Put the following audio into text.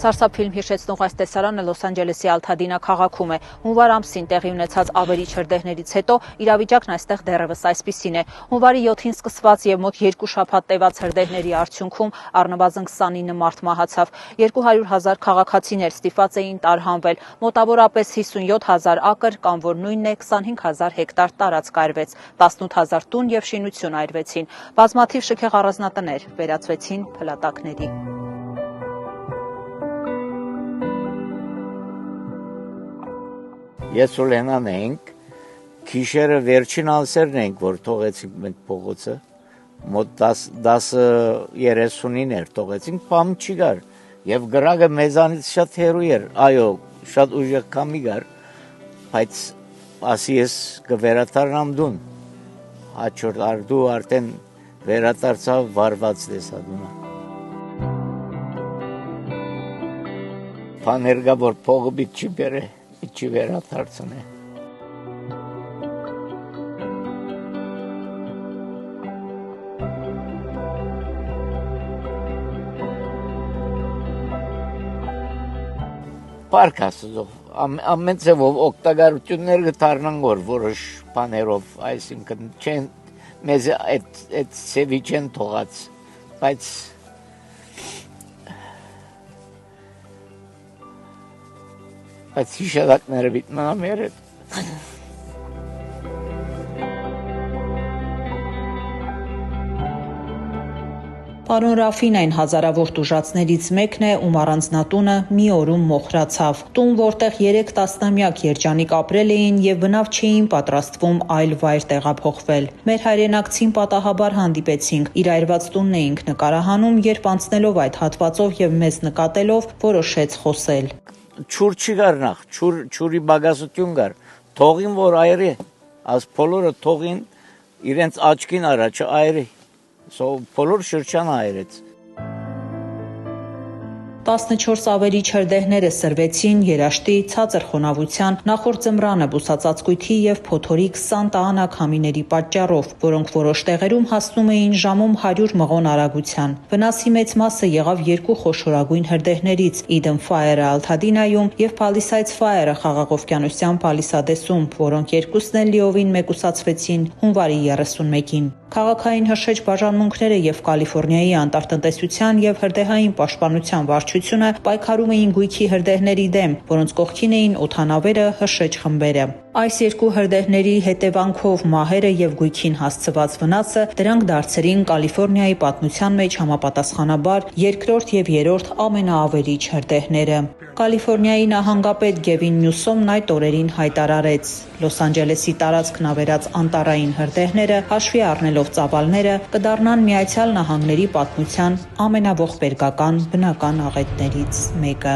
Սարսափ ֆիլմ հիշեցնող այս տեսարանը Լոս Անջելեսի Ալթադինա քաղաքում է։ Հունվար ամսին տեղի ունեցած ավերիչ հրդեհներից հետո իրավիճակն այստեղ դեռևս այսպիսին է։ Հունվարի 7-ին սկսված եւ մոտ 2 շաբաթ տևած հրդեհների արդյունքում առնվազն 29 մարդ մահացավ։ 200,000 քաղաքացիներ ստիպված էին տարհանվել։ Մոտավորապես 57,000 ակր կամ որ նույնն է 25,000 հեկտար տարածք այրվեց, 18,000 տուն եւ շինություն այրվեցին։ Բազմաթիվ շքեղ առանձնատներ վերածվեցին փլատակների։ Ես ու Լենան ենք, քիշերը վերջին անսերն ենք, որ թողեցինք մենք փողոցը, մոտ 10:39 էր թողեցինք, բամ չի գար, եւ գրագը մեզանից շատ հեռու էր, այո, շատ ուժեղ կամի գար, բայց ասի ես կվերադառնամ դուն, հաջորդ արդու արդեն վերադարձավ վարված տեսադունը։ Պաներգա որ փողը բիտ չի բերե, չի վերադարձնե։ Պարկ ասուզով, ամեն ձևով օգտագործություններ կդառնան որոշ բաներով, այսինքն չեն մեզ այդ ծևի չեն թողած, բայց հիշատակները բիտնա մեր հետ։ Պարոն Ռաֆին այն հազարավոր տուժածներից մեկն է, ում առանձնատունը մի օրում մոխրացավ։ Տուն, որտեղ 3 տասնամյակ երջանիկ ապրել էին եւ բնավ չէին պատրաստվում այլ վայր տեղափոխվել։ Մեր հայրենակցին պատահաբար հանդիպեցինք, իր այրված տունն էինք նկարահանում, երբ անցնելով այդ հատվածով եւ մեզ նկատելով որոշեց խոսել։ Չուր չի գար նախ, չուրի բագասություն գար, թողին որ այրի, աս բոլորը թողին իրենց աչքին առաջ այրի, բոլոր շրջանը այրեց։ 14 ավերիչ հրդեհները սրվեցին երաշտի, ցածր խոնավության, նախորդ ձմռանը բուսածածկույթի եւ փոթորիկ 20 տաղանակ քամիների պատճառով, որոնք որոշ տեղերում հասնում էին ժամում 100 մղոն արագության։ Վնասի մեծ մասը եղավ 2 խոշորագույն հրդեհներից՝ Eden Fire-ը Ալթադինայում եւ Palisades Fire-ը Խաղաղօվկիանոսյան Պալիսադեսում, որոնք երկուսն էլ լիովին մեկուսացվեցին հունվարի 31-ին։ Քաղաքային հրշեջ բաժանմունքները եւ Կալիֆոռնիայի անտարտնտեսության եւ հրդեհային պաշտպանության վարչությունը պայքարում էին գույքի հրդեհների դեմ, որոնց կողքին էին օդանավերը, հրշեջ խմբերը։ Այս 2 հրդեհների հետևանքով մահերը եւ գույքին հասցված վնասը դրանք դարձրին Կալիֆոռնիայի պատմության մեջ համապատասխանաբար 2-րդ եւ 3-րդ ամենաավերիչ հրդեհները։ Կալիֆոռնիայի նահանգապետ Գևին Նյուսոմն այդ օրերին հայտարարեց. Լոս Անջելեսի տարածքն ավերած անտառային հրդեհները, հաշվի առնելով ծավալները, կդառնան Միացյալ Նահանգների պատմության ամենաողբերգական բնական աղետներից մեկը։